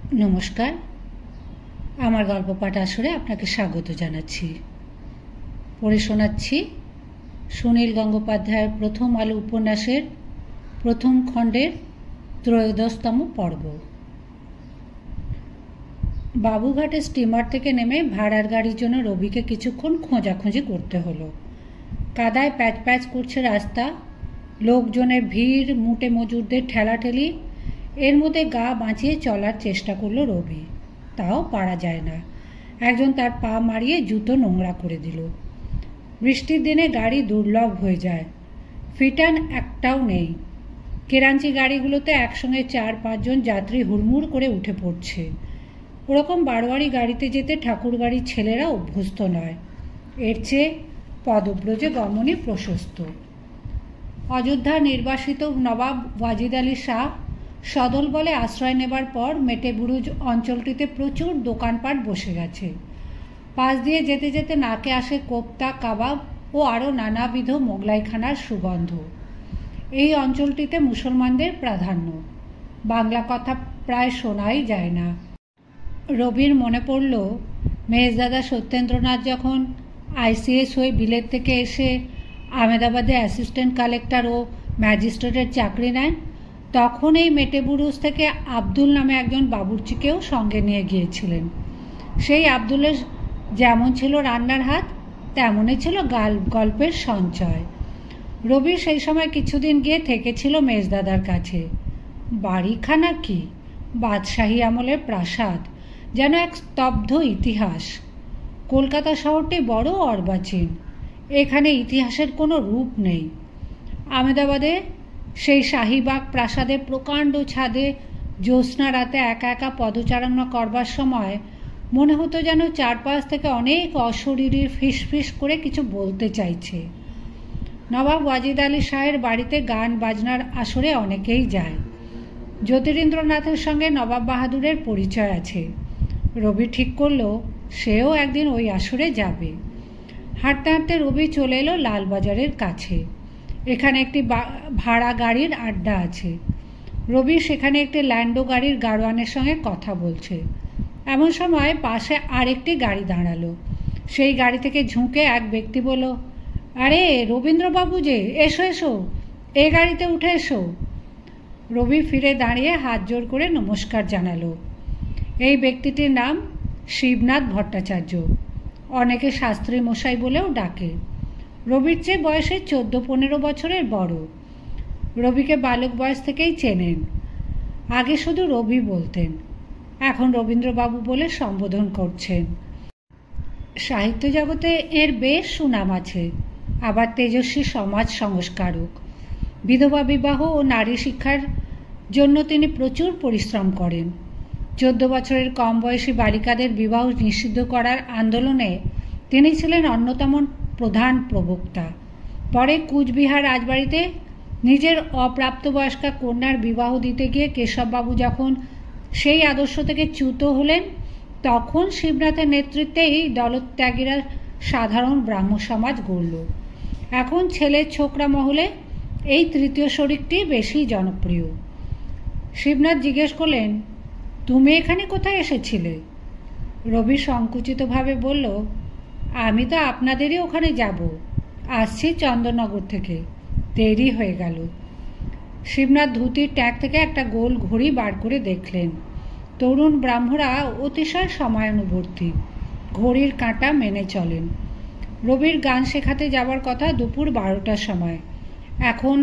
নমস্কার, আমার গল্প পাঠ আসরে আপনাকে স্বাগত জানাচ্ছি। পড়ে শোনাচ্ছি সুনীল গঙ্গোপাধ্যায়ের প্রথম আলো উপন্যাসের প্রথম খণ্ডের 13তম পর্ব। বাবুঘাটে স্টিমার থেকে নেমে ভাড়ার গাড়ির জন্য রবিকে কিছুক্ষণ খোঁজাখুঁজি করতে হলো। কাদায় প্যাচ প্যাচ করছে রাস্তা, লোকজনের ভিড়, মুটে মজুরদের ঠেলাঠেলি, এর মধ্যে গা বাঁচিয়ে চলার চেষ্টা করলো রবি। তাও পারা যায় না। একজন তার পা মারিয়ে জুতো নোংরা করে দিল। বৃষ্টির দিনে গাড়ি দুর্লভ হয়ে যায়, ফিটান একটাও নেই। কেরাঞ্চি গাড়িগুলোতে একসঙ্গে 4-5 জন যাত্রী হুড়মুড় করে উঠে পড়ছে। ওরকম বারোয়ারি গাড়িতে যেতে ঠাকুরবাড়ির ছেলেরা অভ্যস্ত নয়। এর চেয়ে পদব্রজে গমনই প্রশস্ত। অযোধ্যার নির্বাসিত নবাব ওয়াজিদ আলী শাহ সদল বলে আশ্রয় নেবার পর মেটেবুরুজ অঞ্চলটিতে প্রচুর দোকানপাট বসে গেছে। পাশ দিয়ে যেতে যেতে নাকে আসে কোপ্তা, কাবাব ও আরও নানাবিধ মোগলাইখানার সুগন্ধ। এই অঞ্চলটিতে মুসলমানদের প্রাধান্য। বাংলা কথা প্রায় শোনাই যায় না। রবির মনে পড়ল, মেজদাদা সত্যেন্দ্রনাথ যখন আইসিএস হয়ে বিলেত থেকে এসে আহমেদাবাদে অ্যাসিস্ট্যান্ট কালেক্টর ও ম্যাজিস্ট্রেটের চাকরি নেন, তখন এই মেটেবুরুজ থেকে আব্দুল নামে একজন বাবুর্চিকেও সঙ্গে নিয়ে গিয়েছিলেন। সেই আব্দুলের যেমন ছিল রান্নার হাত, তেমনই ছিল গল্পের সঞ্চয়। রবি সেই সময় কিছুদিন গিয়ে থেকেছিল মেজদাদার কাছে। বাড়িখানা কি, বাদশাহী আমলের প্রাসাদ, যেন এক স্তব্ধ ইতিহাস। কলকাতা শহরটি বড় অর্বাচীন, এখানে ইতিহাসের কোনো রূপ নেই। আহমেদাবাদে সেই শাহীবাগ প্রাসাদের প্রকাণ্ড ছাদে জ্যোৎস্না রাতে একা একা পদচারণা করবার সময় মনে হতো যেন চারপাশ থেকে অনেক অশরীরী ফিসফিস করে কিছু বলতে চাইছে। নবাব ওয়াজিদ আলী শাহের বাড়িতে গান বাজনার আসরে অনেকেই যায়। জ্যোতিরিন্দ্রনাথের সঙ্গে নবাব বাহাদুরের পরিচয় আছে। রবি ঠিক করল সেও একদিন ওই আসরে যাবে। হাঁটতে হাঁটতে রবি চলে এলো লালবাজারের কাছে। এখানে একটি ভাড়া গাড়ির আড্ডা আছে। রবি সেখানে একটি ল্যান্ডো গাড়ির গাড়োয়ানের সঙ্গে কথা বলছে। এমন সময় পাশে আরেকটি গাড়ি দাঁড়ালো। সেই গাড়ি থেকে ঝুঁকে এক ব্যক্তি বলল, আরে রবীন্দ্রবাবু যে, এসো এসো, এ গাড়িতে উঠে এসো। রবি ফিরে দাঁড়িয়ে হাত জোড় করে নমস্কার জানালো। এই ব্যক্তিটির নাম শিবনাথ ভট্টাচার্য, অনেকে শাস্ত্রী মশাই বলেও ডাকে। রবির চেয়ে বয়সে 14-15 বছরের বড়। রবিকে বালক বয়স থেকেই চেনেন। আগে শুধু রবি বলতেন, এখন রবীন্দ্রবাবু বলে সম্বোধন করছেন। সাহিত্য জগতে এর বেশ সুনাম আছে। আবার তেজস্বী সমাজ সংস্কারক। বিধবা বিবাহ ও নারী শিক্ষার জন্য তিনি প্রচুর পরিশ্রম করেন। 14 বছরের কম বয়সী বালিকাদের বিবাহ নিষিদ্ধ করার আন্দোলনে তিনি ছিলেন অন্যতম প্রধান প্রবক্তা। পরে কুচবিহার রাজবাড়িতে নিজের অপ্রাপ্তবয়স্কা কন্যার বিবাহ দিতে গিয়ে কেশববাবু যখন সেই আদর্শ থেকে চ্যুত হলেন, তখন শিবনাথের নেতৃত্বেই দলত্যাগীরা সাধারণ ব্রাহ্ম সমাজ গড়ল। এখন ছেলের ছোকরা মহলে এই তৃতীয় শরিকটি বেশি জনপ্রিয়। শিবনাথ জিজ্ঞেস করলেন, তুমি এখানে কোথায় এসেছিলে? রবি সংকুচিতভাবে বলল, আমি তো আপনাদেরই ওখানে যাব, আসছি চন্দননগর থেকে, দেরি হয়ে গেল। শিবনাথ ধুতির ট্যাগ থেকে একটা গোল ঘড়ি বার করে দেখলেন। তরুণ ব্রাহ্মরা অতিশয় সময়ানুবর্তী, ঘড়ির কাঁটা মেনে চলেন। রবির গান শেখাতে যাবার কথা দুপুর 12টার সময়, এখন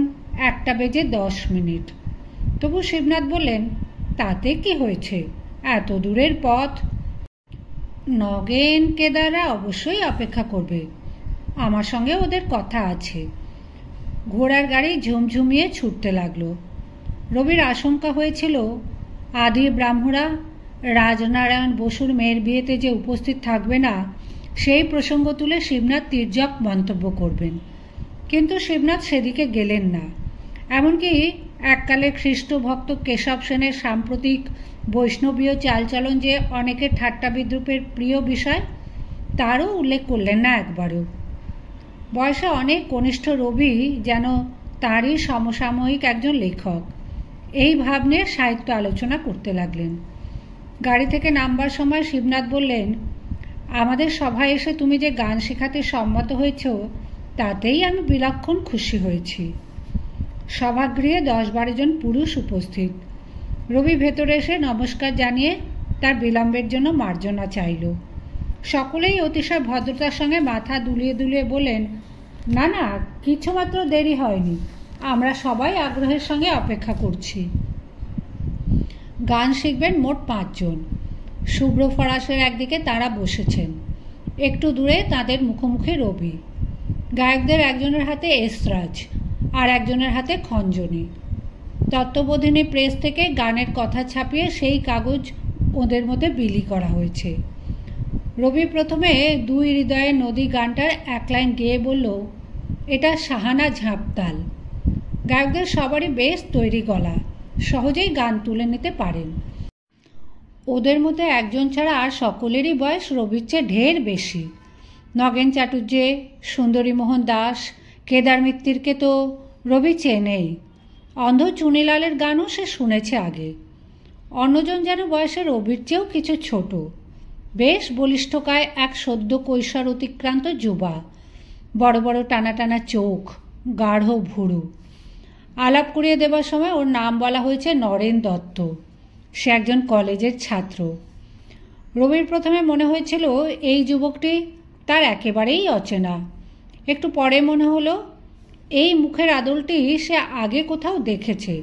1:10। তবু শিবনাথ বললেন, তাতে কি হয়েছে, এত দূরের পথ। নগেন কেদাররা অবশ্যই অপেক্ষা করবে, আমার সঙ্গে ওদের কথা আছে। ঘোড়ার গাড়ি ঝুমঝুমিয়ে ছুটতে লাগলো। রবির আশঙ্কা হয়েছিল আদি ব্রাহ্মরা রাজনারায়ণ বসুর মেয়ের বিয়েতে যে উপস্থিত থাকবে না, সেই প্রসঙ্গ তুলে শিবনাথ তির্যক মন্তব্য করবেন। কিন্তু শিবনাথ সেদিকে গেলেন না। এমনকি এককালে খ্রিস্ট ভক্ত কেশব সেনের সাম্প্রতিক বৈষ্ণবীয় চালচলন যে অনেকের ঠাট্টা বিদ্রুপের প্রিয় বিষয়, তারও উল্লেখ করলেন না একবারও। বয়সে অনেক কনিষ্ঠ রবি যেন তারই সমসাময়িক একজন লেখক, এই ভাব নিয়ে সাহিত্য আলোচনা করতে লাগলেন। গাড়ি থেকে নামবার সময় শিবনাথ বললেন, আমাদের সভায় এসে তুমি যে গান শেখাতে সম্মত হয়েছ তাতেই আমি বিলক্ষণ খুশি হয়েছি। সভাগৃহে 10-12 জন পুরুষ উপস্থিত। রবি ভেতরে এসে নমস্কার জানিয়ে তার বিলম্বের জন্য মার্জনা চাইল। সকলেই অতিশয় ভদ্রতার সঙ্গে মাথা দুলিয়ে দুলিয়ে বললেন, না না, কিছুমাত্র দেরি হয়নি, আমরা সবাই আগ্রহের সঙ্গে অপেক্ষা করছি। গান শিখবেন মোট 5 জন। শুভ্র ফরাসের একদিকে তারা বসেছেন, একটু দূরে তাদের মুখোমুখি রবি। গায়কদের একজনের হাতে এসরাজ আর একজনের হাতে খঞ্জনি। তত্ত্ববোধিনী প্রেস থেকে গানের কথা ছাপিয়ে সেই কাগজ ওদের মধ্যে বিলি করা হয়েছে। রবি প্রথমে দুই হৃদয়ের নদী গানটার 1 লাইন গেয়ে বলল, এটা সাহানা ঝাঁপতাল। গায়কদের সবারই বেশ তৈরি গলা, সহজেই গান তুলে নিতে পারেন। ওদের মধ্যে একজন ছাড়া আর সকলেরই বয়স রবির চেয়ে ঢের বেশি। নগেন চাটুর্যে, সুন্দরীমোহন দাস, কেদার মিত্তিরকে তো রবি চেনেই। অন্ধ চুনিলালের গানও সে শুনেছে আগে। অন্যজন যেন বয়সে রবির চেয়েও কিছু ছোট, বেশ বলিষ্ঠকায় এক সদ্য কৈশোর অতিক্রান্ত যুবা, বড় বড় টানা টানা চোখ, গাঢ় ভুরু। আলাপ করিয়ে দেবার সময় ওর নাম বলা হয়েছে নরেন দত্ত। সে একজন কলেজের ছাত্র। রবির প্রথমে মনে হয়েছিল এই যুবকটি তার একেবারেই অচেনা। একটু পরে মনে হলো এই মুখের আদলটি সে আগে কোথাও দেখেছে।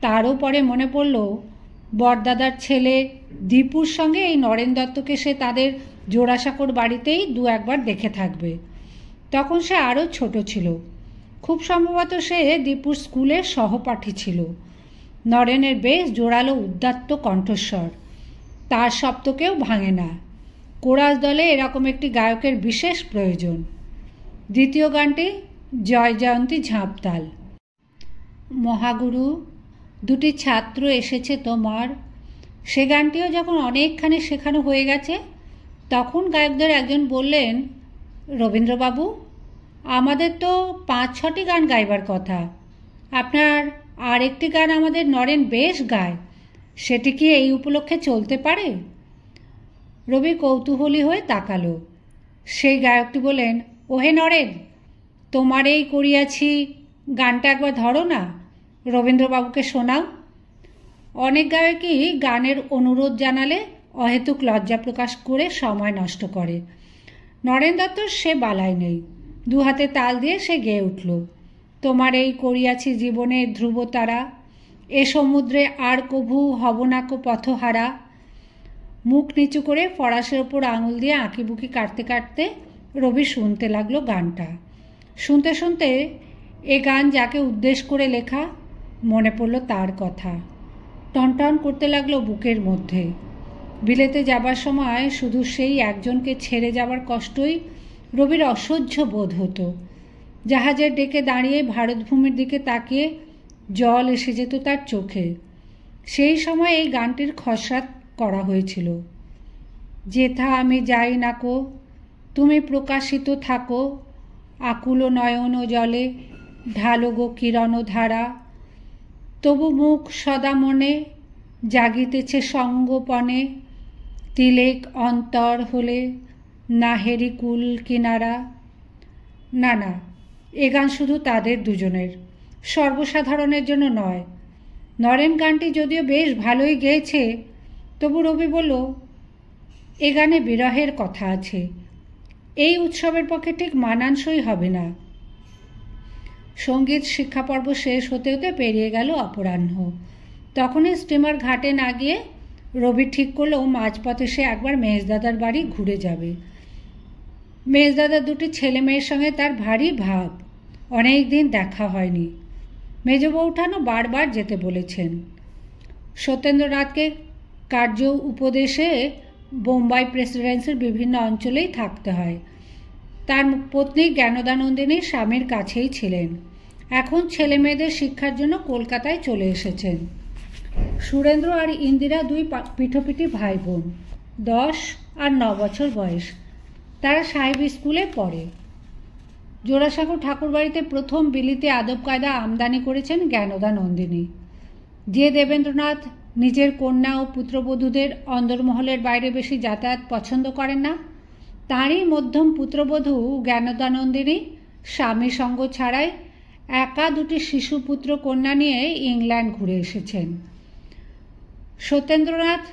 তারও পরে মনে পড়ল বড়দাদার ছেলে দীপুর সঙ্গে এই নরেন দত্তকে সে তাদের জোড়াসাঁকোর বাড়িতেই 2-1 বার দেখে থাকবে। তখন সে আরও ছোট ছিল। খুব সম্ভবত সে দীপুর স্কুলের সহপাঠী ছিল। নরেনের বেশ জোরালো উদ্দাত্ত কণ্ঠস্বর, তার শব্দকেও ভাঙে না। কোরাস দলে এরকম একটি গায়কের বিশেষ প্রয়োজন। দ্বিতীয় গানটি জয় জয়ন্তী ঝাঁপতাল। মহাগুরু, 2টি ছাত্র এসেছে তোমার। সে গানটিও যখন অনেকখানি শেখানো হয়ে গেছে তখন গায়কদের একজন বললেন, রবীন্দ্রবাবু, আমাদের তো 5-6টি গান গাইবার কথা, আপনার আর একটি গান আমাদের নরেন বেশ গায়, সেটি কি এই উপলক্ষে চলতে পারে? রবি কৌতূহলী হয়ে তাকালো। সেই গায়কটি বলেন, ওহে নরেন, তোমার এই করিয়াছি গানটা একবার ধরো না, রবীন্দ্রবাবুকে শোনাও। অনেক গায়কই গানের অনুরোধ জানালে অহেতুক লজ্জা প্রকাশ করে সময় নষ্ট করে। নরেন দত্ত সে বালাই নেই। 2 হাতে তাল দিয়ে সে গেয়ে উঠল, তোমার এই করিয়াছি জীবনে ধ্রুব তারা, এ সমুদ্রে আর কভু হব নাকো পথহারা। মুখ নিচু করে ফরাসের ওপর আঙুল দিয়ে আঁকিবুকি কাটতে কাটতে রবি শুনতে লাগলো গানটা। শুনতে শুনতে এ গান যাকে উদ্দেশ্য করে লেখা মনে পড়ল তার কথা। টনটন করতে লাগলো বুকের মধ্যে। বিলেতে যাবার সময় শুধু সেই একজনকে ছেড়ে যাবার কষ্টই রবির অসহ্য বোধ হতো। জাহাজের ডেকে দাঁড়িয়ে ভারতভূমির দিকে তাকিয়ে জল এসে যেত তার চোখে। সেই সময় এই গানটির খসড়া করা হয়েছিল। যেথা আমি যাই নাকো, তুমি প্রকাশিত থাকো, আকুল নয়ন জলে ঢালো গো কিরণ ধারা। তবু মুখ সদা মনে জাগিতেছে সঙ্গোপনে, তিলেক অন্তর হলে নাহেরি কুল কিনারা। না না, এ গান শুধু তাদের দুজনের, সর্বসাধারণের জন্য নয়। নরেন গানটি যদিও বেশ ভালোই গেয়েছে, তবু রবি বলল, এ গানে বিরহের কথা আছে, এই উৎসবের পক্ষে ঠিক মানানসই হবে না। সঙ্গীত শিক্ষাপর্ব শেষ হতে হতে পেরিয়ে গেল অপরাহ্ন। তখনই স্টিমার ঘাটে না গিয়ে রবি ঠিক করলো মাঝপথে সে একবার মেজদাদার বাড়ি ঘুরে যাবে। মেজদাদার 2টি ছেলে মেয়ের সঙ্গে তার ভারী ভাব, অনেক দিন দেখা হয়নি। মেজ বৌঠানও বারবার যেতে বলেছেন। সত্যেন্দ্রনাথকে কার্য উপদেশে বোম্বাই প্রেসিডেন্সির বিভিন্ন অঞ্চলেই থাকতে হয়। তার পত্নী জ্ঞানদানন্দিনী স্বামীর কাছেই ছিলেন। এখন ছেলে মেয়েদের শিক্ষার জন্য কলকাতায় চলে এসেছেন। সুরেন্দ্র আর ইন্দিরা 2 পিঠোপিঠি ভাই বোন, 10 আর 9 বছর বয়স। তারা সাহেব স্কুলে পড়ে। জোড়াসাঁকো ঠাকুরবাড়িতে প্রথম বিলিতে আদব কায়দা আমদানি করেছেন জ্ঞানদানন্দিনী। যে দেবেন্দ্রনাথ নিজের কন্যা ও পুত্রবধূদের অন্দরমহলের বাইরে বেশি যাতায়াত পছন্দ করেন না। তাঁরই মধ্যম পুত্রবধূ জ্ঞানদানন্দিনী স্বামী সঙ্গ ছাড়াই একা দুটি শিশুপুত্র কন্যা নিয়ে ইংল্যান্ড ঘুরে এসেছেন। সত্যেন্দ্রনাথ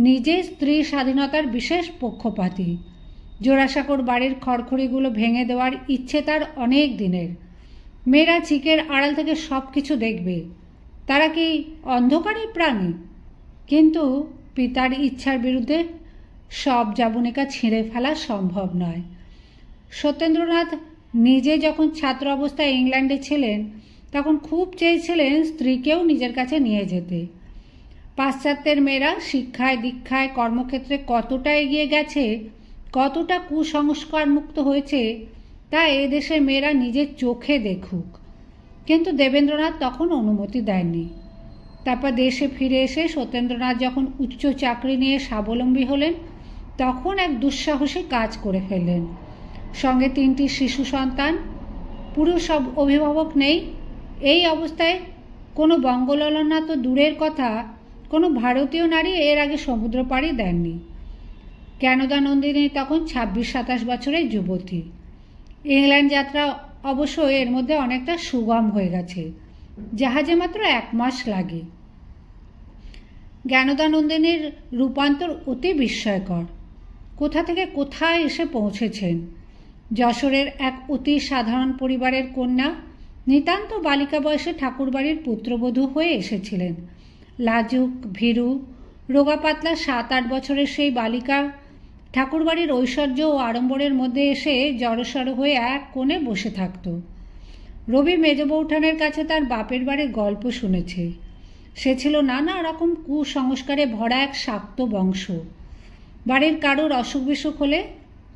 নিজে স্ত্রী স্বাধীনতার বিশেষ পক্ষপাতী। জোড়াসাঁকোর বাড়ির খড়খড়িগুলো ভেঙে দেওয়ার ইচ্ছে তার অনেক দিনের। মেয়েরা চিকের আড়াল থেকে সব কিছু দেখবে, তারা কি অন্ধকারী প্রাণী? কিন্তু পিতার ইচ্ছার বিরুদ্ধে সব জাবনিকা ছিঁড়ে ফেলা সম্ভব নয়। সত্যেন্দ্রনাথ নিজে যখন ছাত্র অবস্থায় ইংল্যান্ডে ছিলেন তখন খুব চেয়েছিলেন স্ত্রীকেও নিজের কাছে নিয়ে যেতে। পাশ্চাত্যের মেয়েরা শিক্ষায় দীক্ষায় কর্মক্ষেত্রে কতটা এগিয়ে গেছে, কতটা কুসংস্কার মুক্ত হয়েছে তা এদেশের মেয়েরা নিজের চোখে দেখুক। কিন্তু দেবেন্দ্রনাথ তখন অনুমতি দেননি। তারপর দেশে ফিরে এসে সত্যেন্দ্রনাথ যখন উচ্চ চাকরি নিয়ে স্বাবলম্বী হলেন তখন এক দুঃসাহসী কাজ করে ফেললেন। সঙ্গে 3টি শিশু সন্তান, পুরুষ অভিভাবক নেই। এই অবস্থায় কোনো বঙ্গললনা তো দূরের কথা, কোনো ভারতীয় নারী এর আগে সমুদ্র পাড়ি দেননি। জ্ঞানদানন্দিনী তখন 26-27 বছরের যুবতী। ইংল্যান্ড যাত্রা অবশ্য এর মধ্যে অনেকটা সুগম হয়ে গেছে, জাহাজে মাত্র 1 মাস লাগে। জ্ঞানদানন্দিনীর রূপান্তর অতি বিস্ময়কর। কোথা থেকে কোথায় এসে পৌঁছেছেন। যশোরের এক অতি সাধারণ পরিবারের কন্যা নিতান্ত বালিকা বয়সে ঠাকুরবাড়ির পুত্রবধূ হয়ে এসেছিলেন। লাজুক, ভীরু, রোগা পাতলা 7-8 বছরের সেই বালিকা ঠাকুরবাড়ির ঐশ্বর্য ও আড়ম্বরের মধ্যে এসে জড়সড় হয়ে এক কোণে বসে থাকত। রবি মেজ বৌঠানের কাছে তার বাপের বাড়ির গল্প শুনেছে। সে ছিল নানা রকম কুসংস্কারে ভরা এক শাক্ত বংশ। বাড়ির কারোর অসুখ বিসুখ হলে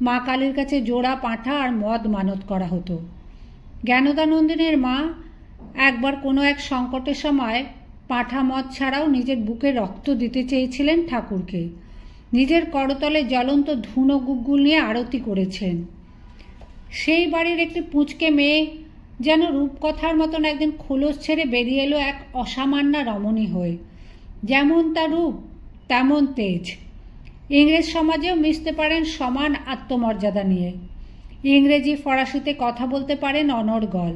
মা কালীর কাছে জোড়া পাঁঠা আর মদ মানত করা হতো। জ্ঞানদানন্দিনীর মা একবার কোনো এক সংকটের সময় পাঁঠা মদ ছাড়াও নিজের বুকে রক্ত দিতে চেয়েছিলেন ঠাকুরকে। নিজের করতলে জ্বলন্ত ধুনো গুগ্গুল নিয়ে আরতি করেছেন। সেই বাড়ির একটি পুঁচকে মেয়ে যেন রূপকথার মতন একদিন খোলস ছেড়ে বেরিয়ে এলো এক অসামান্য রমণী হয়ে। যেমন তার রূপ তেমন তেজ। ইংরেজ সমাজেও মিশতে পারেন সমান আত্মমর্যাদা নিয়ে। ইংরেজি ফরাসিতে কথা বলতে পারেন অনর্গল।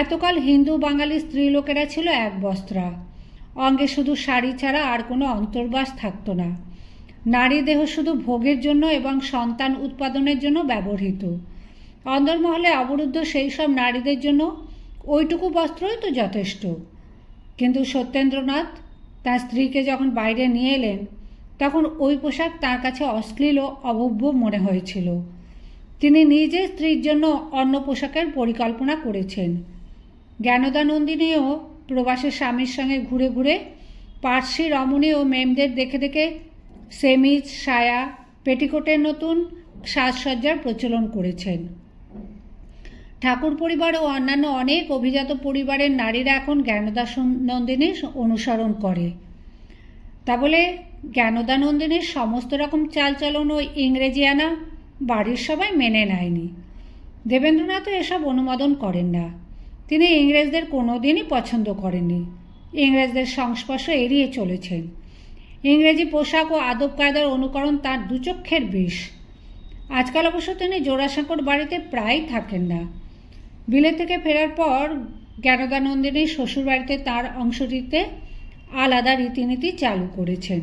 এতকাল হিন্দু বাঙালি স্ত্রীলোকেরা ছিল এক বস্ত্রা। অঙ্গে শুধু শাড়ি ছাড়া আর কোনো অন্তর্বাস থাকতো না। নারী দেহ শুধু ভোগের জন্য এবং সন্তান উৎপাদনের জন্য ব্যবহৃত। অন্দরমহলে অবরুদ্ধ সেই সব নারীদের জন্য ওইটুকু বস্ত্রই তো যথেষ্ট। কিন্তু সত্যেন্দ্রনাথ তার স্ত্রীকে যখন বাইরে নিয়ে এলেন তখন ওই পোশাক তার কাছে অশ্লীল ও অভব্য মনে হয়েছিল। তিনি নিজে স্ত্রীর জন্য অন্য পোশাকের পরিকল্পনা করেছেন। জ্ঞানদানন্দিনীও প্রবাসের স্বামীর সঙ্গে ঘুরে ঘুরে পার্সি রমণী ও মেমদের দেখে দেখে সেমিজ, সায়া, পেটিকোটের নতুন সাজসজ্জার প্রচলন করেছেন। ঠাকুর পরিবার ও অন্যান্য অনেক অভিজাত পরিবারের নারীরা এখন জ্ঞানদানন্দিনীর অনুসরণ করে। তা বলে জ্ঞানদানন্দিনীর সমস্ত রকম চালচলন ও ইংরেজিয়ানা বাড়ির সবাই মেনে নেয়নি। দেবেন্দ্রনাথও এসব অনুমোদন করেন না। তিনি ইংরেজদের কোনোদিনই পছন্দ করেননি। ইংরেজদের সংস্পর্শ এড়িয়ে চলেছেন। ইংরেজি পোশাক ও আদব কায়দার অনুকরণ তার দুচক্ষের বিষ। আজকাল অবশ্য তিনি জোড়াসাঁকোর বাড়িতে প্রায় থাকেন না। বিলেত থেকে ফেরার পর জ্ঞানদানন্দিনীর শ্বশুরবাড়িতে তার অংশটিতে আলাদা রীতিনীতি চালু করেছেন।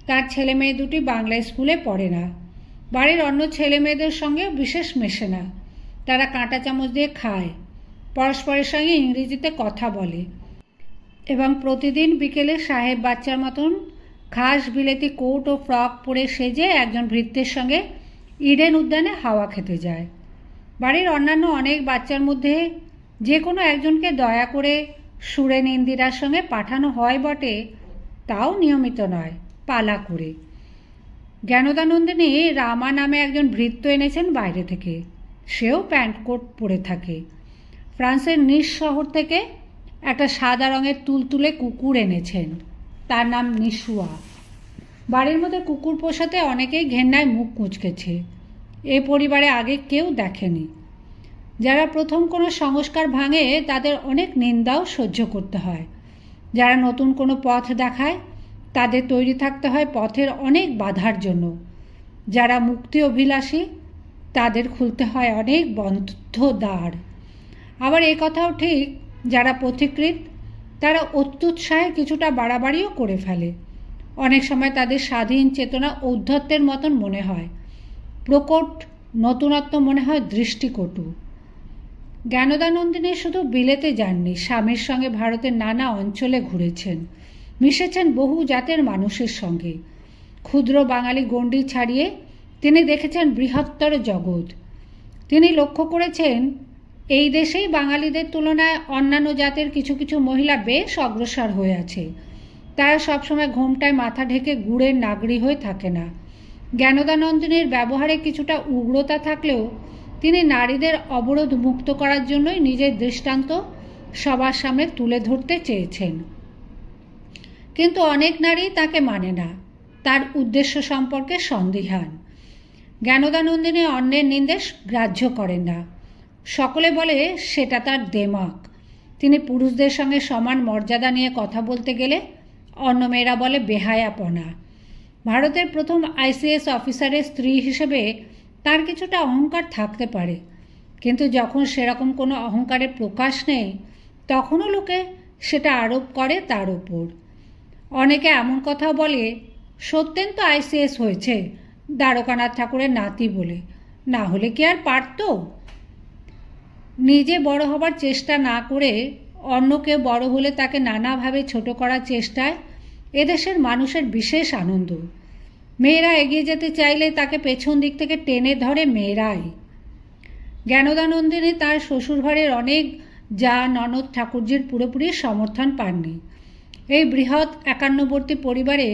তার ছেলে মেয়ে দুটি বাংলা স্কুলে পড়ে না। বাড়ির অন্য ছেলে মেয়েদের সঙ্গে বিশেষ মেশে না। তারা কাঁটা চামচ দিয়ে খায়, পরস্পরের সঙ্গে ইংরেজিতে কথা বলে এবং প্রতিদিন বিকেলে সাহেব বাচ্চার মতন খাস বিলেতি কোট ও ফ্রক পরে সেজে একজন ভৃত্যের সঙ্গে ইডেন উদ্যানে হাওয়া খেতে যায়। বাড়ির অন্যান্য অনেক বাচ্চার মধ্যে যে কোনো একজনকে দয়া করে সুরেন ইন্দিরার সঙ্গে পাঠানো হয় বটে, তাও নিয়মিত নয়, পালা করে। জ্ঞানদানন্দিনী রামা নামে একজন ভৃত্য এনেছেন বাইরে থেকে। সেও প্যান্ট কোট পরে থাকে। ফ্রান্সের নিস শহর থেকে একটা সাদা রঙের তুলতুলে কুকুর এনেছেন, তার নাম নিশুয়া। বাড়ির মধ্যে কুকুর পোষাতে অনেকেই ঘেন্নায় মুখ কুঁচকেছে। এ পরিবারে আগে কেউ দেখেনি। যারা প্রথম কোনো সংস্কার ভাঙে তাদের অনেক নিন্দাও সহ্য করতে হয়। যারা নতুন কোনো পথ দেখায় তাদের তৈরি থাকতে হয় পথের অনেক বাধার জন্য। যারা মুক্তি অভিলাষী তাদের খুলতে হয় অনেক বন্ধ দ্বার। আবার এ কথাও ঠিক, যারা পথিকৃৎ তারা অত্যুৎসাহে কিছুটা বাড়াবাড়িও করে ফেলে। অনেক সময় তাদের স্বাধীন চেতনা ঔদ্ধত্যের মতন মনে হয়, প্রকট নতুনত্ব মনে হয় দৃষ্টিকটু। জ্ঞানদানন্দিনী শুধু বিলেতে যাননি, স্বামীর সঙ্গে ভারতের নানা অঞ্চলে ঘুরেছেন, মিশেছেন বহু জাতের মানুষের সঙ্গে। ক্ষুদ্র বাঙালি গণ্ডি ছাড়িয়ে তিনি দেখেছেন বৃহত্তর জগৎ। তিনি লক্ষ্য করেছেন এই দেশেই বাঙালিদের তুলনায় অন্যান্য জাতের কিছু কিছু মহিলা বেশ অগ্রসর হয়ে আছে। তারা সবসময় ঘোমটায় মাথা ঢেকে গুড়ের নাগরি হয়ে থাকে না। জ্ঞানদানন্দিনীর ব্যবহারে কিছুটা উগ্রতা থাকলেও তিনি নারীদের অবরোধ মুক্ত করার জন্যই নিজের দৃষ্টান্ত সবার সামনে তুলে ধরতে চেয়েছেন। কিন্তু অনেক নারী তাকে মানে না, তার উদ্দেশ্য সম্পর্কে সন্দিহান। জ্ঞানদানন্দিনী অন্যের নির্দেশ গ্রাহ্য করেন না। সকলে বলে সেটা তার দেমাক। তিনি পুরুষদের সঙ্গে সমান মর্যাদা নিয়ে কথা বলতে গেলে অন্য মেয়েরা বলে বেহায়াপনা। ভারতের প্রথম আইসিএস অফিসারের স্ত্রী হিসেবে তার কিছুটা অহংকার থাকতে পারে, কিন্তু যখন সেরকম কোনো অহংকারের প্রকাশ নেই তখনও লোকে সেটা আরোপ করে তার ওপর। অনেকে এমন কথাও বলে, সত্যেন তো আইসিএস হয়েছে দ্বারকানাথ ঠাকুরের নাতি বলে, না হলে কি আর পারত? নিজে বড় হবার চেষ্টা না করে অন্যকে বড় হলে তাকে নানাভাবে ছোট করার চেষ্টায় এদেশের মানুষের বিশেষ আনন্দ। মেয়েরা এগিয়ে যেতে চাইলে তাকে পেছন দিক থেকে টেনে ধরে মেয়েরাই। জ্ঞানদানন্দিনী তার শ্বশুরঘরের অনেক যা ননদ ঠাকুরজির পুরোপুরি সমর্থন পাননি। এই বৃহৎ একান্নবর্তী পরিবারে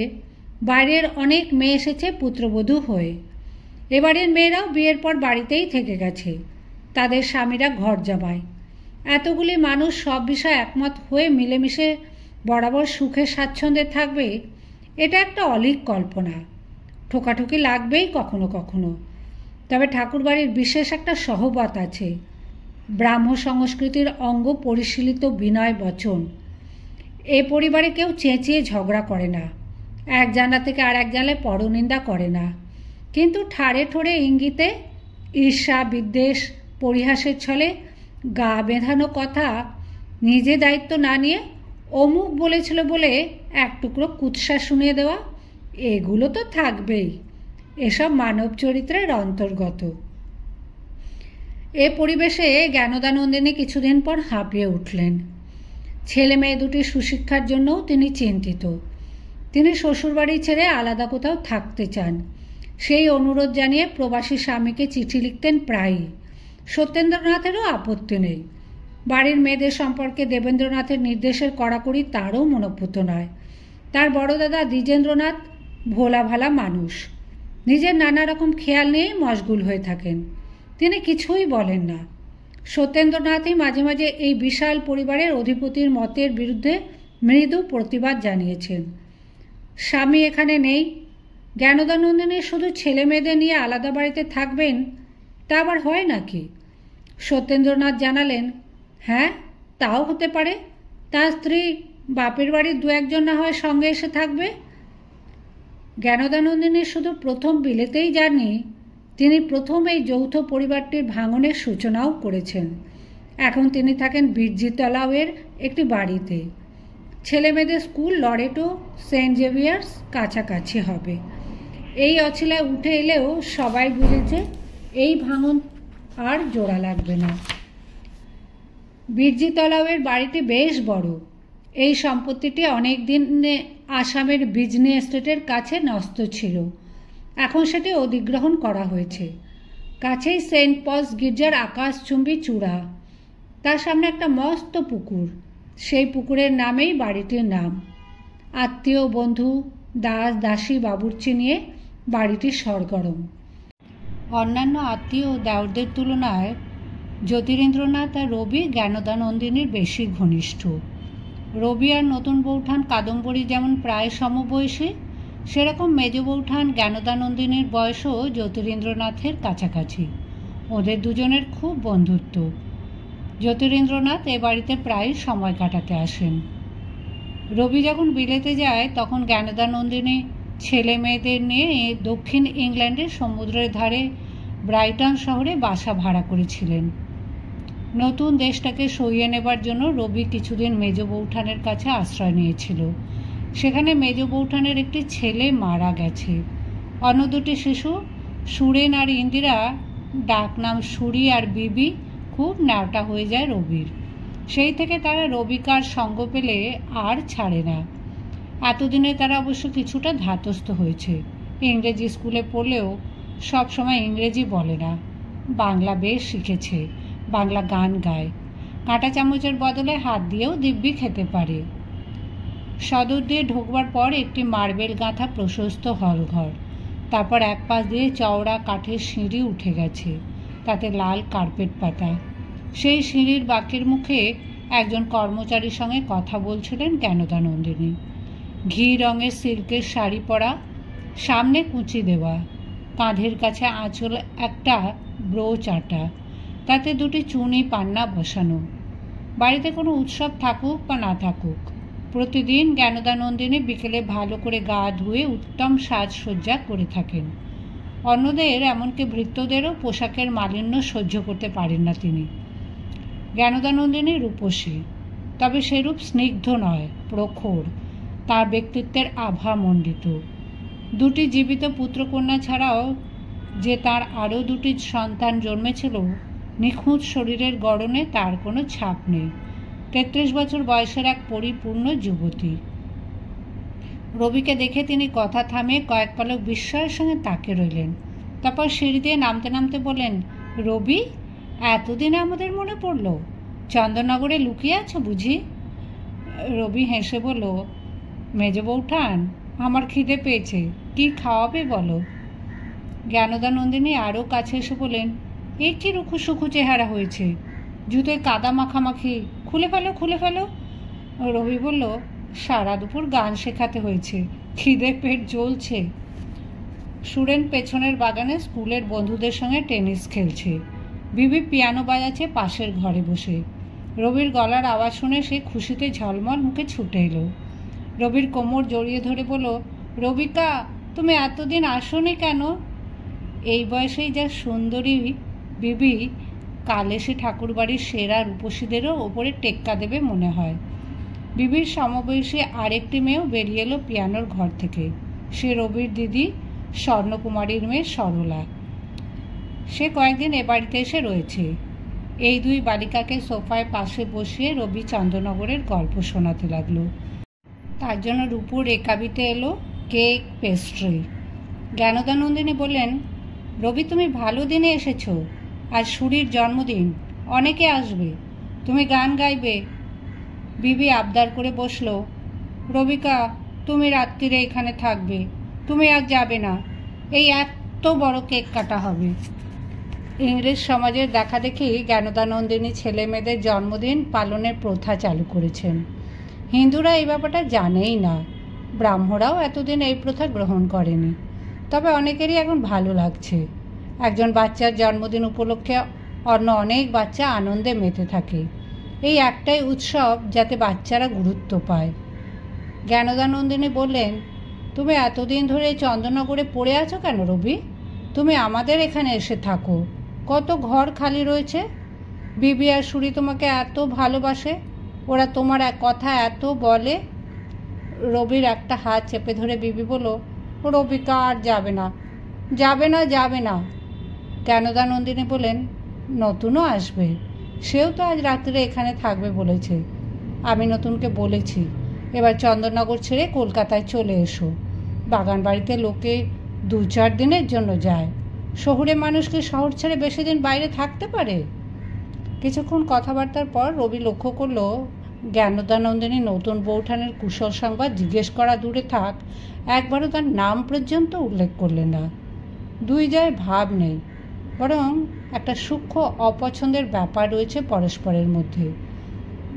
বাইরের অনেক মেয়ে এসেছে পুত্রবধূ হয়ে। এবারের মেয়েরাও বিয়ের পর বাড়িতেই থেকে গেছে, তাদের স্বামীরা ঘর জামাই। এতগুলি মানুষ সব বিষয়ে একমত হয়ে মিলেমিশে বরাবর সুখে স্বাচ্ছন্দ্যে থাকবে, এটা একটা অলীক কল্পনা। ঠোকাঠুকি লাগবেই কখনো কখনো, তবে ঠাকুরবাড়ির বিশেষ একটা সহবত আছে, ব্রাহ্ম সংস্কৃতির অঙ্গ পরিশীলিত বিনয় বচন। এ পরিবারে কেউ চেঁচিয়ে ঝগড়া করে না, এক জানলা থেকে আর এক জানলায় পরনিন্দা করে না, কিন্তু ঠাড়ে ঠোড়ে ইঙ্গিতে ঈর্ষা বিদ্বেষ পরিহাসের ছলে গা বেঁধানো কথা নিজে দায়িত্ব না নিয়ে অমুক বলেছিল বলে এক টুকরো কুৎসা শুনিয়ে দেওয়া, এগুলো তো থাকবেই। এসব মানব চরিত্রের অন্তর্গত। এ পরিবেশে জ্ঞানদানন্দিনী কিছুদিন পর হাঁপিয়ে উঠলেন। ছেলে মেয়ে দুটির সুশিক্ষার জন্যও তিনি চিন্তিত। তিনি শ্বশুরবাড়ি ছেড়ে আলাদা কোথাও থাকতে চান। সেই অনুরোধ জানিয়ে প্রবাসী স্বামীকে চিঠি লিখতেন প্রায়ই। সত্যেন্দ্রনাথেরও আপত্তি নেই। বাড়ির মেয়েদের সম্পর্কে দেবেন্দ্রনাথের নির্দেশের কড়াকড়ি তারও মনোভূত নয়। তার বড় দাদা দ্বিজেন্দ্রনাথ ভোলা ভালা মানুষ, নিজের নানা রকম খেয়াল নিয়ে মশগুল হয়ে থাকেন। তিনি কিছুই বলেন না। সত্যেন্দ্রনাথই মাঝে মাঝে এই বিশাল পরিবারের অধিপতির মতের বিরুদ্ধে মৃদু প্রতিবাদ জানিয়েছেন। স্বামী এখানে নেই, জ্ঞানদানন্দিনী শুধু ছেলে মেয়েদের নিয়ে আলাদা বাড়িতে থাকবেন, তা আবার হয় নাকি? সত্যেন্দ্রনাথ জানালেন, হ্যাঁ তাও হতে পারে। তার স্ত্রী বাপের বাড়ির দু একজন না হয় সঙ্গে এসে থাকবে। জ্ঞানদানন্দিনী শুধু প্রথম বিলেতেই যাননি, তিনি প্রথম এই যৌথ পরিবারটির ভাঙনের সূচনাও করেছেন। এখন তিনি থাকেন বিরজিতলাওয়ের একটি বাড়িতে। ছেলে মেয়েদের স্কুল লরেটো সেন্ট জেভিয়ার্স কাছাকাছি হবে। এই অছিলায় উঠে এলেও সবাই বুঝেছে এই ভাঙন আর জোড়া লাগবে না। বিরজিতলাওয়ের বাড়িটি বেশ বড়। এই সম্পত্তিটি অনেক দিনে আসামের বিজনি এস্টেটের কাছে ন্যস্ত ছিল, এখন সেটি অধিগ্রহণ করা হয়েছে। কাছেই সেন্ট পলস গির্জার আকাশচুম্বী চূড়া, তার সামনে একটা মস্ত পুকুর, সেই পুকুরের নামেই বাড়িটির নাম। আত্মীয় বন্ধু দাস দাসী বাবুর্চি নিয়ে বাড়িটি সরগরম। অন্যান্য আত্মীয় ও দেওরদের তুলনায় জ্যোতিরিন্দ্রনাথ আর রবি জ্ঞানদানন্দিনীর বেশি ঘনিষ্ঠ। রবি আর নতুন বৌঠান কাদম্বরী যেমন প্রায় সমবয়সী, সেরকম মেজ বৌঠান জ্ঞানদানন্দিনীর বয়সও জ্যোতিরিন্দ্রনাথের কাছাকাছি। ওদের দুজনের খুব বন্ধুত্ব। জ্যোতিরিন্দ্রনাথ এ বাড়িতে প্রায় সময় কাটাতে আসেন। রবি যখন বিলেতে যায় তখন জ্ঞানদানন্দিনী ছেলে মেয়েদের নিয়ে দক্ষিণ ইংল্যান্ডের সমুদ্রের ধারে ব্রাইটন শহরে বাসা ভাড়া করেছিলেন। নতুন দেশটাকে সইয়ে নেবার জন্য রবি কিছুদিন মেজ বৌঠানের কাছে আশ্রয় নিয়েছিল। সেখানে মেজ বৌঠানের একটি ছেলে মারা গেছে। অন্য দুটি শিশু সুরেন আর ইন্দিরা, ডাকনাম সুরি আর বিবি, খুব ন্যাওটা হয়ে যায় রবির। সেই থেকে তারা রবিকার সঙ্গ পেলে আর ছাড়ে না। এতদিনে তারা অবশ্য কিছুটা ধাতস্থ হয়েছে। ইংরেজি স্কুলে পড়লেও সব সময় ইংরেজি বলে না, বাংলা বেশ শিখেছে। বাংলা গান গায়, কাঁটা চামচের বদলে হাত দিয়েও দিব্যি খেতে পারে। সদর দিয়ে ঢোকবার পর একটি মার্বেল গাঁথা প্রশস্ত হলঘর, তারপর এক পাশ দিয়ে চওড়া কাঠের সিঁড়ি উঠে গেছে, তাতে লাল কার্পেট পাতা। সেই সিঁড়ির বাঁকের মুখে একজন কর্মচারীর সঙ্গে কথা বলছিলেন জ্ঞানদানন্দিনী। ঘি রঙের সিল্কের শাড়ি পরা, সামনে কুঁচি দেওয়া, কাঁধের কাছে আঁচল একটা ব্রোচ আটা, তাতে দুটি চুনি পান্না বসানো। বাড়িতে কোনো উৎসব থাকুক বা না থাকুক, প্রতিদিন জ্ঞানদানন্দিনী বিকেলে ভালো করে গা ধুয়ে উত্তম সাজসজ্জা করে থাকেন। অন্যদের, এমনকি ভৃত্যদেরও পোশাকের মালিন্য সহ্য করতে পারেন না তিনি। জ্ঞানদানন্দিনী রূপসী, তবে সেরূপ স্নিগ্ধ নয়, প্রখর। তার ব্যক্তিত্বের আভা মণ্ডিত। দুটি জীবিত পুত্রকন্যা ছাড়াও যে তার আরও দুটি সন্তান জন্মেছিল, নিখুঁত শরীরের গড়নে তার কোনো ছাপ নেই। 33 বছর বয়সের এক পরিপূর্ণ যুবতী। রবিকে দেখে তিনি কথা থামিয়ে কয়েক পলক বিস্ময়ের সঙ্গে তাকে রইলেন। তারপর সিঁড়ি দিয়ে নামতে নামতে বললেন, রবি, এতদিনে আমাদের মনে পড়ল? চন্দননগরে লুকিয়ে আছো বুঝি? রবি হেসে বলল, মেজ বৌঠান, আমার খিদে পেয়েছে, কি খাওয়াবে বলো? জ্ঞানদানন্দিনী আরও কাছে এসে বলেন, এ কি রুখু সুখু চেহারা হয়েছে, জুতোয় কাদা মাখামাখি, খুলে ফেলো খুলে ফেলো। রবি বলল, সারা দুপুর গান শেখাতে হয়েছে, খিদে পেট জ্বলছে। সুরেন পেছনের বাগানে স্কুলের বন্ধুদের সঙ্গে টেনিস খেলছে। বিবি পিয়ানো বাজাচ্ছে পাশের ঘরে বসে। রবির গলার আওয়াজ শুনে সে খুশিতে ঝলমল মুখে ছুটে এলো। রবির কোমর জড়িয়ে ধরে বলল, রবিকা, তুমি এতদিন আসোনি কেন? এই বয়সেই যা সুন্দরী বিবি, কালে সে ঠাকুরবাড়ির সেরা রূপসীদেরও ওপরে টেক্কা দেবে মনে হয়। বিবির সমবয়সী আরেকটি মেয়েও বেরিয়ে এলো পিয়ানোর ঘর থেকে। সে রবির দিদি স্বর্ণকুমারীর মেয়ে সরলা। সে কয়েকদিন এ বাড়িতে এসে রয়েছে। এই দুই বালিকাকে সোফায় পাশে বসিয়ে রবি চন্দননগরের গল্প শোনাতে লাগলো। তার জন্য রূপুর রেকাবিতে এলো কেক, পেস্ট্রি। জ্ঞানদানন্দিনী বললেন, রবি, তুমি ভালো দিনে এসেছ। আজ সুরির জন্মদিন, অনেকে আসবে, তুমি গান গাইবে। বিবি আবদার করে বসল, রবিকা, তুমি রাত্রিরে এখানে থাকবে, তুমি আর যাবে না। এই এত বড় কেক কাটা হবে। ইংরেজ সমাজের দেখা দেখি জ্ঞানদানন্দিনী ছেলে মেয়েদের জন্মদিন পালনের প্রথা চালু করেছেন। হিন্দুরা এই ব্যাপারটা জানেই না, ব্রাহ্মরাও এতদিন এই প্রথা গ্রহণ করেনি। তবে অনেকেরই এখন ভালো লাগছে। একজন বাচ্চার জন্মদিন উপলক্ষে অন্য অনেক বাচ্চা আনন্দে মেতে থাকে। এই একটাই উৎসব যাতে বাচ্চারা গুরুত্ব পায়। জ্ঞানদানন্দিনী বললেন, তুমি এতদিন ধরে চন্দননগরে পড়ে আছো কেন রবি? তুমি আমাদের এখানে এসে থাকো, কত ঘর খালি রয়েছে। বিবি আর সুরি তোমাকে এত ভালোবাসে, ওরা তোমার এক কথা এত বলে। রবির একটা হাত চেপে ধরে বিবি বলল, রবিকা আর যাবে না, যাবে না, যাবে না। জ্ঞানদানন্দিনী বলেন, নতুনও আসবে, সেও তো আজ রাত্রে এখানে থাকবে বলেছে। আমি নতুনকে বলেছি, এবার চন্দননগর ছেড়ে কলকাতায় চলে এসো। বাগান বাড়িতে লোকে 2-4 দিনের জন্য যায়, শহুরে মানুষ কি শহর ছেড়ে বেশি দিন বাইরে থাকতে পারে? কিছুক্ষণ কথাবার্তার পর রবি লক্ষ্য করল, জ্ঞানদানন্দিনী নতুন বৌঠানের কুশল সংবাদ জিজ্ঞেস করা দূরে থাক, একবারও তার নাম পর্যন্ত উল্লেখ করলেন না। দুই যায় ভাব নেই, বরং একটা সূক্ষ্ম অপছন্দের ব্যাপার রয়েছে পরস্পরের মধ্যে।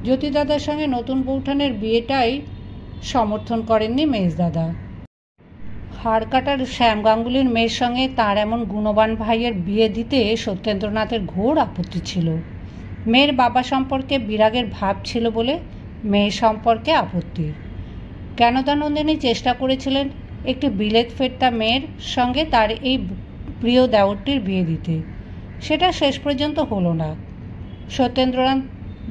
জ্যোতিদাদার সঙ্গে নতুন বৌঠানের বিয়েটাই সমর্থন করেননি মেজদাদা। হাড়কাটার শ্যাম গাঙ্গুলির মেয়ের সঙ্গে তার এমন গুণবান ভাইয়ের বিয়ে দিতে সত্যেন্দ্রনাথের ঘোর আপত্তি ছিল। মেয়ের বাবা সম্পর্কে বিরাগের ভাব ছিল বলে মেয়ে সম্পর্কে আপত্তি। জ্ঞানদানন্দিনী চেষ্টা করেছিলেন একটি বিলেত ফেরতা মেয়ের সঙ্গে তার এই প্রিয় দেওরটির বিয়ে দিতে। সেটা শেষ পর্যন্ত হলো না। সত্যেন্দ্রনাথ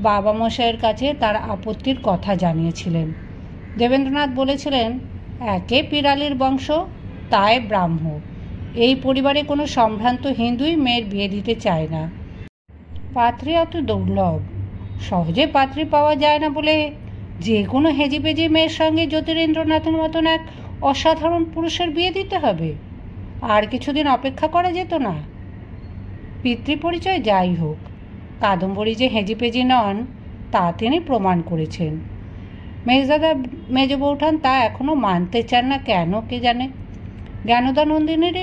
বাবা মশাইয়ের কাছে তার আপত্তির কথা জানিয়েছিলেন। দেবেন্দ্রনাথ বলেছিলেন, একে পিরালির বংশ, তাই ব্রাহ্ম। এই পরিবারে কোনো সম্ভ্রান্ত হিন্দুই মেয়ের বিয়ে দিতে চায় না। পাত্রী অত দুর্লভ, সহজে পাত্রী পাওয়া যায় না বলে যে কোনো হেজিবেজি মেয়ের সঙ্গে জ্যোতিরেন্দ্রনাথের মতন এক অসাধারণ পুরুষের বিয়ে দিতে হবে। আর কিছুদিন অপেক্ষা করা যেত না? পিতৃপরিচয় যাই হোক, কাদম্বরী যে হেজিপেজি নন তা তিনি প্রমাণ করেছেন। মেজদাদা মেজ বৌঠান তা এখনও মানতে চান না, কেন কে জানে। জ্ঞানদানন্দিনীর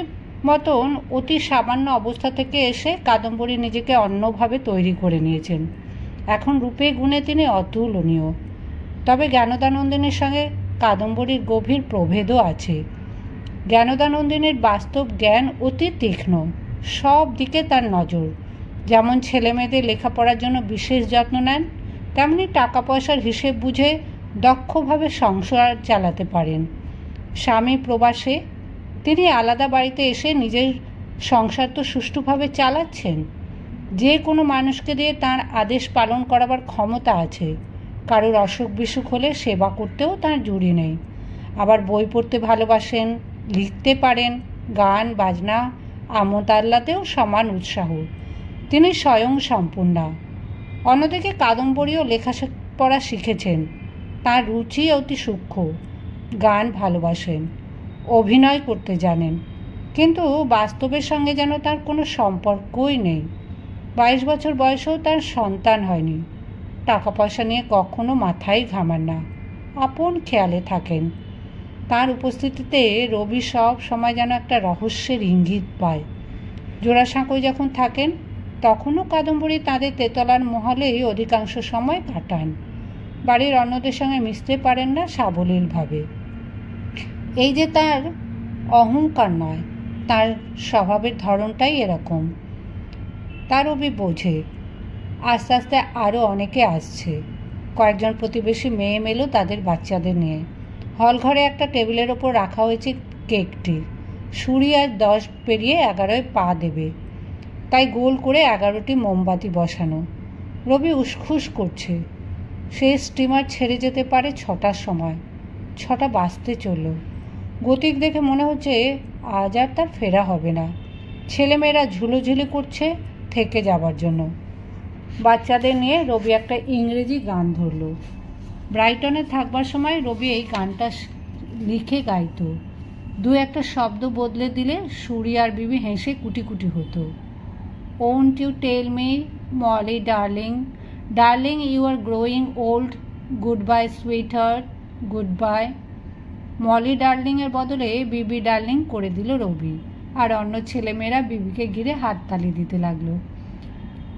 মতন অতি সামান্য অবস্থা থেকে এসে কাদম্বরী নিজেকে অন্যভাবে তৈরি করে নিয়েছেন। এখন রূপে গুণে তিনি অতুলনীয়। তবে জ্ঞানদানন্দিনীর সঙ্গে কাদম্বরীর গভীর প্রভেদও আছে। জ্ঞানদানন্দিনীর বাস্তব জ্ঞান অতি তীক্ষ্ণ, সব দিকে তার নজর। যেমন ছেলেমেয়েদের লেখাপড়ার জন্য বিশেষ যত্ন নেন, তেমনি টাকা পয়সার হিসেব বুঝে দক্ষভাবে সংসার চালাতে পারেন। স্বামী প্রবাসে, তিনি আলাদা বাড়িতে এসে নিজের সংসার তো সুষ্ঠুভাবে চালাচ্ছেন। যে কোনো মানুষকে দিয়ে তাঁর আদেশ পালন করাবার ক্ষমতা আছে। কারোর অসুখ বিসুখ হলে সেবা করতেও তাঁর জুড়ি নেই। আবার বই পড়তে ভালোবাসেন, লিখতে পারেন, গান বাজনা আমোদ আহ্লাদেও সমান উৎসাহ। তিনি স্বয়ং সম্পূর্ণা। অন্যদিকে কাদম্বরীও লেখাপড়া শিখেছেন। তাঁর রুচি অতি সূক্ষ্ম। গান ভালোবাসেন, অভিনয় করতে জানেন, কিন্তু বাস্তবের সঙ্গে যেন তার কোনো সম্পর্কই নেই। 22 বছর বয়সেও তার সন্তান হয়নি। টাকা পয়সা নিয়ে কখনো মাথায় ঘামান না, আপন খেয়ালে থাকেন। তার উপস্থিতিতে রবি সব সময় যেন একটা রহস্যের ইঙ্গিত পায়। জোড়াসাঁকোয় যখন থাকেন তখনও কাদম্বরী তাঁদের তেতলার মহলেই অধিকাংশ সময় কাটান। বাড়ির অন্যদের সঙ্গে মিশতে পারেন না সাবলীলভাবে। এই যে তার অহংকার নয়, তার স্বভাবের ধরনটাই এরকম। তার রবি বোঝে। আস্তে আস্তে আরও অনেকে আসছে। কয়েকজন প্রতিবেশী মেয়ে মেলো তাদের বাচ্চাদের নিয়ে। হল ঘরে একটা টেবিলের ওপর রাখা হয়েছে কেকটি। সুরি আজ 10 পেরিয়ে 11-য় পা দেবে, তাই গোল করে 11টি মোমবাতি বসানো। রবি উসখুস করছে। সে স্টিমার ছেড়ে যেতে পারে 6টার সময়। 6টা বাজতে চলল। গতিক দেখে মনে হচ্ছে আজ আর তার ফেরা হবে না। ছেলেমেয়েরা ঝুলোঝুলি করছে থেকে যাবার জন্য। বাচ্চাদের নিয়ে রবি একটা ইংরেজি গান ধরল। ব্রাইটনে থাকবার সময় রবি এই গানটা লিখে গাইত। দু একটা শব্দ বদলে দিলে সুরি আর বিবি হেসে কুটি কুটি হতো। Won't you tell me Molly darling, darling you are growing old, goodbye sweetheart, goodbye. Molly ডার্লিংয়ের বদলে বিবি ডার্লিং করে দিল রবি, আর অন্য ছেলেমেয়েরা বিবিকে ঘিরে হাততালি দিতে লাগলো।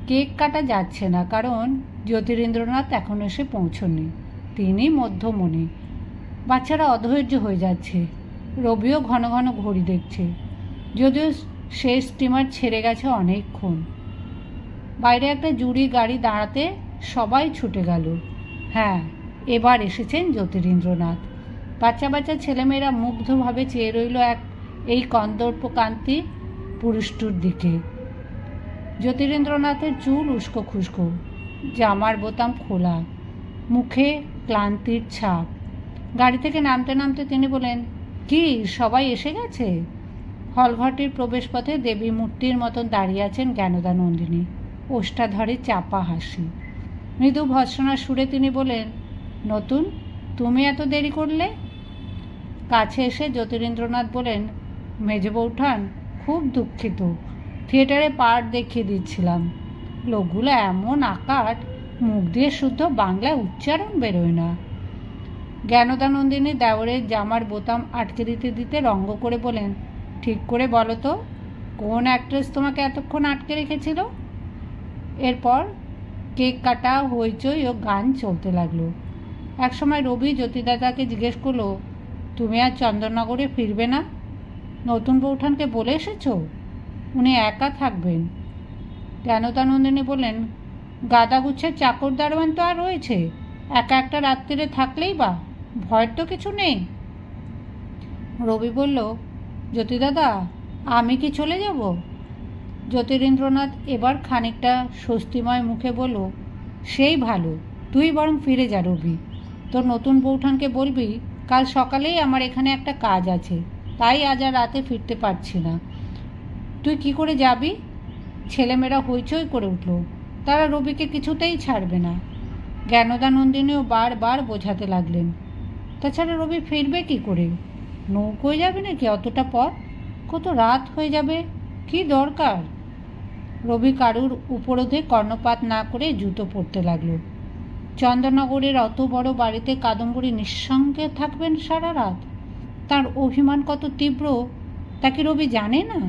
কেক কাটা যাচ্ছে না, কারণ জ্যোতিরেন্দ্রনাথ এখন এসে পৌঁছননি। তিনি মধ্যমণি। বাচ্চারা অধৈর্য হয়ে যাচ্ছে। রবিও ঘন ঘন ঘড়ি দেখছে, যদিও শেষ স্টিমার ছেড়ে গেছে অনেকক্ষণ। বাইরে একটা জুড়ি গাড়ি দাঁড়াতে সবাই ছুটে গেল। হ্যাঁ, এবার এসেছেন জ্যোতিরেন্দ্রনাথ। বাচ্চা বাচ্চা ছেলেমেয়েরা মুগ্ধভাবে চেয়ে রইল এই কন্দর্পকান্তি পুরুষটির দিকে। জ্যোতিরেন্দ্রনাথের চুল উস্কো খুস্কো, জামার বোতাম খোলা, মুখে ক্লান্তির ছাপ। গাড়ি থেকে নামতে নামতে তিনি বলেন, কি সবাই এসে গেছে? হলঘরটির প্রবেশপথে দেবী মূর্তির মতন দাঁড়িয়ে আছেন জ্ঞানদানন্দিনী। ওষ্ঠাধরে চাপা হাসি। মৃদু ভর্ৎসনার সুরে তিনি বলেন, নতুন, তুমি এত দেরি করলে? কাছে এসে জ্যোতিরেন্দ্রনাথ বলেন, মেজ বৌঠান, খুব দুঃখিত, থিয়েটারে পার্ট দেখিয়ে দিচ্ছিলাম। লোকগুলো এমন আকাট, মুখ দিয়ে শুদ্ধ বাংলায় উচ্চারণ বেরোয় না। জ্ঞানদানন্দিনী দেওরের জামার বোতাম আটকে দিতে দিতে রঙ্গ করে বলেন, ঠিক করে বলো তো, কোন অ্যাক্ট্রেস তোমাকে এতক্ষণ আটকে রেখেছিল? এরপর কেক কাটা, হইচই ও গান চলতে লাগলো। একসময় রবি জ্যোতিদাদাকে জিজ্ঞেস করলো, তুমি আর চন্দননগরে ফিরবে না? নতুন বৌঠানকে বলে এসেছো উনি একা থাকবেন? জ্ঞানদানন্দিনী বললেন, গাদাগুচ্ছের চাকর দারোয়ান তো আর রয়েছে, একা একটা রাত্রিরে থাকলেই বা। ভয়ের তো কিছু নেই। রবি বলল, জ্যোতি দাদা, আমি কি চলে যাব? জ্যোতিরিন্দ্রনাথ এবার খানিকটা স্বস্তিময় মুখে বলল, সেই ভালো, তুই বরং ফিরে যা রবি। তোর নতুন বউঠানকে বলবি কাল সকালেই আমার এখানে একটা কাজ আছে, তাই আজ আর রাতে ফিরতে পারছি না। তুই কি করে যাবি? ছেলেমেয়েরা হইচই করে উঠল। তারা রবিকে কিছুতেই ছাড়বে না। জ্ঞানদানন্দিনীও বারবার বোঝাতে লাগলেন। তাছাড়া রবি ফিরবে কি করে? নৌকোয় যাবে নাকি অতটা পথ? কত রাত হয়ে যাবে, কি দরকার? রবি কারুর উপরোধে কর্ণপাত না করে জুতো পরতে লাগলো। চন্দননগরের অত বড় বাড়িতে কাদম্বরী নিঃসঙ্গে থাকবেন সারা রাত? তার অভিমান কত তীব্র তা কি রবি জানে না?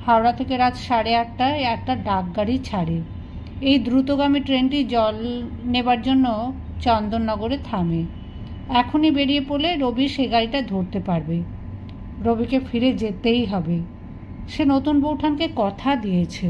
হাওড়া থেকে রাত 8:30টায় একটা ডাকগাড়ি ছাড়ে। এই দ্রুতগামী ট্রেনটি জল নেবার জন্য চন্দননগরে থামে। এখনই বেরিয়ে পড়লে রবি সে গাড়িটা ধরতে পারবে। রবিকে ফিরে যেতেই হবে, সে নতুন বউঠানকে কথা দিয়েছে।